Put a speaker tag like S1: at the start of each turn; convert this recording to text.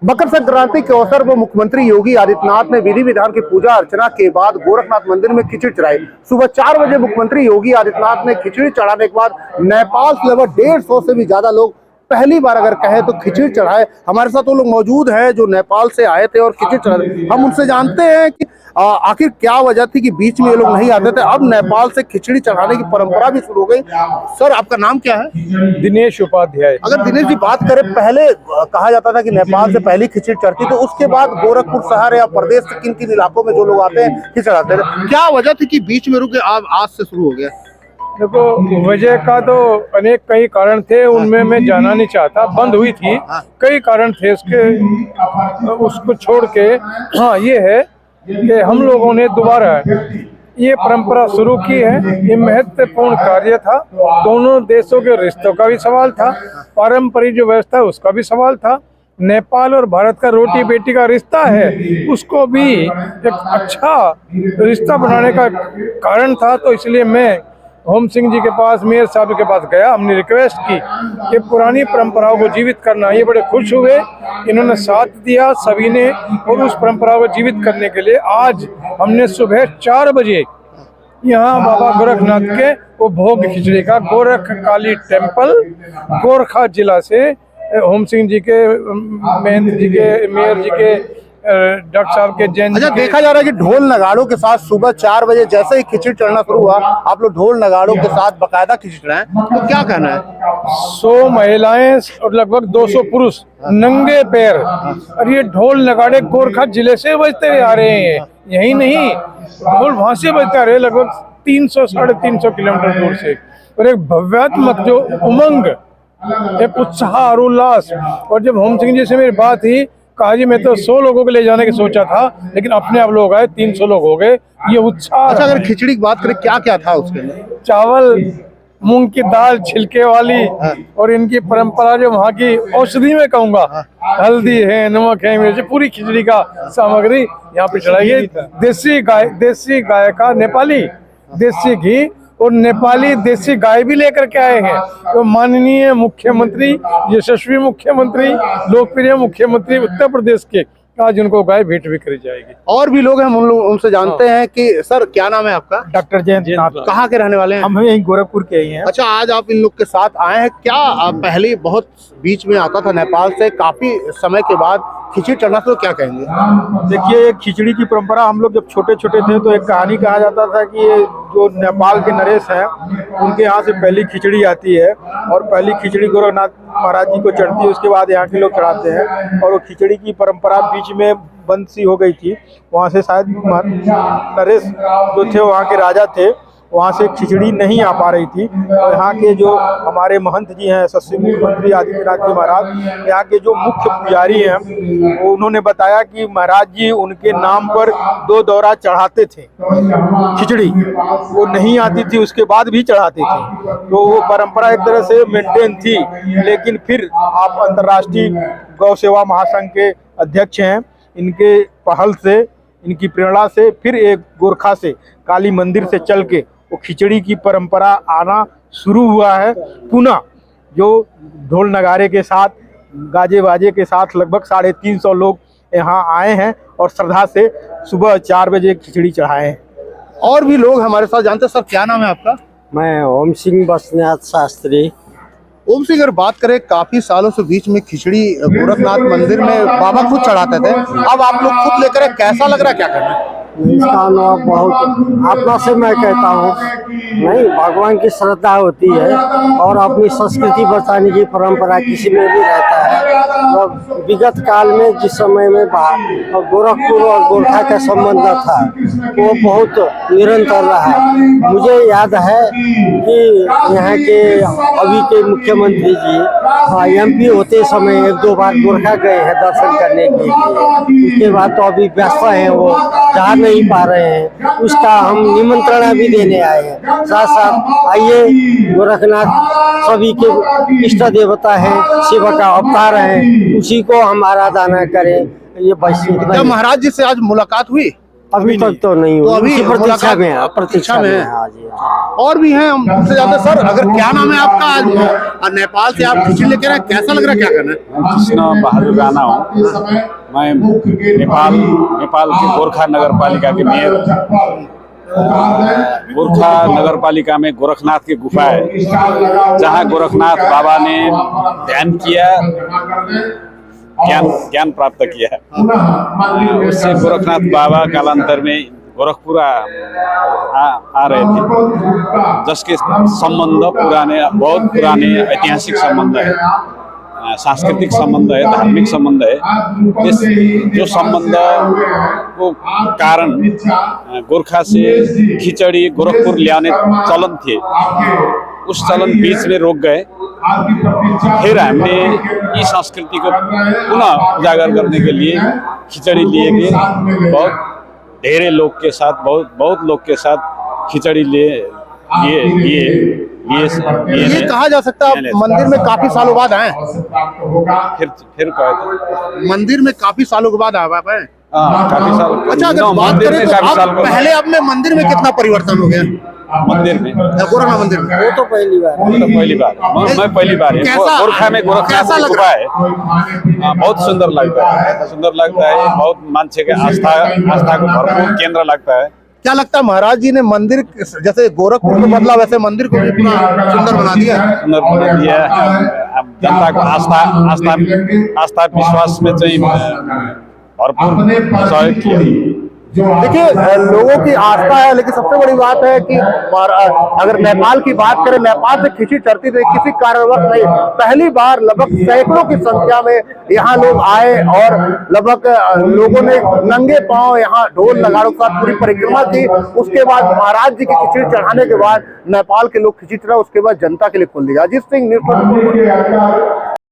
S1: मकर संक्रांति के अवसर पर मुख्यमंत्री योगी आदित्यनाथ ने विधि विधान की पूजा अर्चना के बाद गोरखनाथ मंदिर में खिचड़ी चढ़ाई। सुबह 4 बजे मुख्यमंत्री योगी आदित्यनाथ ने खिचड़ी चढ़ाने के बाद नेपाल से लगभग 150 से भी ज्यादा लोग पहली बार अगर कहे तो खिचड़ी चढ़ाए। हमारे साथ वो लोग मौजूद हैं जो नेपाल से आए थे और खिचड़ी चढ़ाए। हम उनसे जानते हैं कि आखिर क्या वजह थी कि बीच में ये लोग नहीं आते थे, अब नेपाल से खिचड़ी चढ़ाने की परंपरा भी शुरू हो गई। सर, आपका नाम क्या है?
S2: दिनेश उपाध्याय।
S1: अगर दिनेश जी बात करें, पहले कहा जाता था कि नेपाल से पहली खिचड़ी चढ़ती, तो उसके बाद गोरखपुर शहर या प्रदेश के किन किन इलाकों में जो लोग आते हैं खिचड़ी चढ़ाते थे, क्या वजह थी कि बीच में रुके आज से शुरू हो गया?
S2: देखो, वजह का तो अनेक कई कारण थे, उनमें मैं जाना नहीं चाहता। बंद हुई थी, कई कारण थे उसके, उसको छोड़ के हाँ ये है कि हम लोगों ने दोबारा ये परंपरा शुरू की है। ये महत्वपूर्ण कार्य था, दोनों देशों के रिश्तों का भी सवाल था, पारंपरिक जो व्यवस्था है उसका भी सवाल था, नेपाल और भारत का रोटी बेटी का रिश्ता है उसको भी एक अच्छा रिश्ता बनाने का कारण था। तो इसलिए मैं होम सिंह जी के पास, मेयर साहब के पास गया, हमने रिक्वेस्ट की कि पुरानी परंपराओं को जीवित करना। ये बड़े खुश हुए, इन्होंने साथ दिया सभी ने, और उस परंपरा को जीवित करने के लिए आज हमने सुबह 4 बजे यहाँ बाबा गोरखनाथ के वो भोग खिचड़ी का गोरख काली टेम्पल गोरखा जिला से होम सिंह जी के, महेंद्र जी के, मेयर जी के, डॉक्टर साहब के, जैन।
S1: अच्छा, देखा जा रहा है कि ढोल नगाड़ों के साथ सुबह 4 बजे जैसे ही खिचड़ी चढ़ना शुरू हुआ, आप लोग ढोल नगाड़ों के साथ बकायदा खिचड़ी चढ़ाएं, तो क्या कहना है?
S2: 100 महिलाएं और लगभग 200 पुरुष नंगे पैर, और ये ढोल नगाड़े गोरखा जिले से बजते हुए आ रहे हैं। यही नहीं, ढोल वहां से बजते आ रहे हैं लगभग 300 साढ़े 300 किलोमीटर दूर से। और एक भव्यात्मक जो उमंग, एक उत्साह और उल्लास। और जब होम सिंह जी से मेरी बात हुई, कहा जी मैं तो 100 लोगों को ले जाने की सोचा था, लेकिन अपने आप लोग आए, 300 लोग हो गए। ये उत्साह।
S1: अच्छा, अगर खिचड़ी की बात करें, क्या क्या था उसके अंदर?
S2: चावल, मूंग की दाल छिलके वाली, और इनकी परंपरा जो वहाँ की औषधि में कहूँगा, हल्दी है, नमक है, मिर्च, पूरी खिचड़ी का सामग्री यहाँ पे चढ़ाई है। देसी गाय का नेपाली देसी घी और नेपाली देसी गाय भी लेकर के आए हैं। तो माननीय मुख्यमंत्री, यशस्वी मुख्यमंत्री, लोकप्रिय मुख्यमंत्री उत्तर प्रदेश के, आज उनको गाय भेंट भी करी जाएगी।
S1: और भी लोग हैं, हम लोग उनसे जानते हैं कि सर, क्या नाम है आपका?
S2: डॉक्टर जैन।
S1: कहाँ के रहने वाले हैं?
S2: हम यही गोरखपुर के ही हैं।
S1: अच्छा, आज आप इन लोग के साथ आए हैं, क्या पहले बहुत बीच में आता था नेपाल से, काफी समय के बाद खिचड़ी चढ़ना, तो क्या कहेंगे?
S3: देखिए, खिचड़ी की परंपरा, हम लोग जब छोटे छोटे थे तो एक कहानी कहा जाता था कि ये जो नेपाल के नरेश हैं उनके यहाँ से पहली खिचड़ी आती है, और पहली खिचड़ी गोरखनाथ महाराज जी को चढ़ती है, उसके बाद यहाँ के लोग चढ़ाते हैं। और वो खिचड़ी की परंपरा बीच में बंद सी हो गई थी, वहाँ से शायद नरेश जो थे, वहाँ के राजा थे, वहाँ से खिचड़ी नहीं आ पा रही थी। और यहाँ के जो हमारे महंत जी हैं, यशस्वी मुख्यमंत्री आदित्यनाथ जी महाराज, यहाँ के जो मुख्य पुजारी हैं, वो उन्होंने बताया कि महाराज जी उनके नाम पर 2 दौरा चढ़ाते थे खिचड़ी, वो नहीं आती थी उसके बाद भी चढ़ाते थे। तो वो परंपरा एक तरह से मेंटेन थी। लेकिन फिर आप अंतर्राष्ट्रीय गौ सेवा महासंघ के अध्यक्ष हैं, इनके पहल से, इनकी प्रेरणा से फिर एक गोरखा से, काली मंदिर से चल के वो खिचड़ी की परंपरा आना शुरू हुआ है पुनः, जो ढोल नगारे के साथ, गाजे बाजे के साथ लगभग 350 लोग यहाँ आए हैं और श्रद्धा से सुबह 4 बजे खिचड़ी चढ़ाए हैं।
S1: और भी लोग हमारे साथ जानते हैं। सर, क्या नाम है आपका?
S4: मैं होम सिंह बसनाथ शास्त्री।
S1: ओम सिंह, अगर बात करें, काफी सालों से बीच में खिचड़ी गोरखनाथ मंदिर में बाबा खुद चढ़ाते थे, अब आप लोग खुद लेकर आए, कैसा लग रहा है, क्या करना है?
S4: इसका अनुभव बहुत अपना से मैं कहता हूँ, नहीं, भगवान की श्रद्धा होती है और अपनी संस्कृति बचाने की परंपरा किसी में भी रहता है। तो विगत काल में जिस समय में गोरखपुर और गोरखा का संबंध था, वो बहुत निरंतर रहा। मुझे याद है कि यहाँ के अभी के मुख्यमंत्री जी MP होते समय 1-2 बार गोरखा गए हैं दर्शन करने के लिए। उसके बाद तो अभी व्यस्त हैं, वो जा नहीं पा रहे हैं, उसका हम निमंत्रण भी देने आए हैं। साथ साथ आइए, गोरखनाथ सभी के इष्ट देवता हैं, शिव का अवतार है, उसी को हम आराधना करें। ये बस
S1: क्या महाराज जी से आज मुलाकात हुई?
S4: अभी तक तो नहीं
S1: तो
S4: हुई,
S1: अभी
S4: उसी प्रतीक्षा
S1: मुलाकात-
S4: में है,
S1: प्रतीक्षा में है।
S4: हाँ जी।
S1: और भी हैं हमसे ज्यादा। सर, अगर क्या नाम है आपका? आज नेपाल से आप खिचड़ी लेके आए, कैसा लग रहा है, क्या करना है?
S5: मैं कृष्ण बहादुर राणा हूँ। मैं नेपाल के गोरखा नगर पालिका के मेयर। गोरखा नगर पालिका में गोरखनाथ की गुफा है, जहाँ गोरखनाथ बाबा ने ध्यान किया, ज्ञान प्राप्त किया। उससे गोरखनाथ बाबा कालांतर में गोरखपुर आ रहे थे, जिसके संबंध बहुत पुराने ऐतिहासिक संबंध है, सांस्कृतिक संबंध है, धार्मिक संबंध है। इस जो संबंध को कारण गोरखा से खिचड़ी गोरखपुर ले आने चलन थे, उस चलन बीच में रोक गए। फिर हमने इस संस्कृति को पुनः उजागर करने के लिए खिचड़ी लिए गए। बहुत ढेरे लोग के साथ, बहुत लोग के साथ खिचड़ी
S1: ये कहा जा सकता है आप मंदिर में काफी सालों बाद आए?
S5: फिर कहे तो
S1: मंदिर में काफी सालों के बाद आए आप हैं?
S5: काफी साल।
S1: अच्छा, अगर बात
S5: मंदिर
S1: करें
S5: में
S1: तो
S5: काफी
S1: आप
S5: साल
S1: पहले अपने मंदिर में कितना परिवर्तन हो गया?
S5: मंदिर में
S1: गोरखनाथ मंदिर में
S4: वो तो पहली बार है।
S5: तो पहली बार मैं पहली बार है गोरखा में गोरखनाथ
S1: कैसा
S5: की
S1: लग
S5: गुफा
S1: रहा
S5: है। बहुत सुंदर लगता है, बहुत मानसे के आस्था को भरपूर केंद्र लगता है।
S1: क्या लगता है महाराज जी ने मंदिर जैसे गोरखपुर को बदला, वैसे मंदिर को भी पूरा सुंदर बना दिया?
S5: सुंदर बना दिया। अब जनता को आस्था विश्वास में चाहिए भरपूर सहयोग किया।
S1: देखिए, लोगों की आस्था है, लेकिन सबसे बड़ी बात है कि अगर नेपाल की बात करें, नेपाल से खिचड़ी चढ़ती थी किसी कारणवश नहीं। पहली बार लगभग सैकड़ों की संख्या में यहाँ लोग आए और लगभग लोगों ने नंगे पांव यहाँ ढोल नगाड़ों के साथ पूरी परिक्रमा की। उसके बाद महाराज जी की खिचड़ी चढ़ाने के बाद नेपाल के लोग खिचड़ी चढ़ा, उसके बाद जनता के लिए खोल दिया। अजीत सिंह, न्यूज़ 24।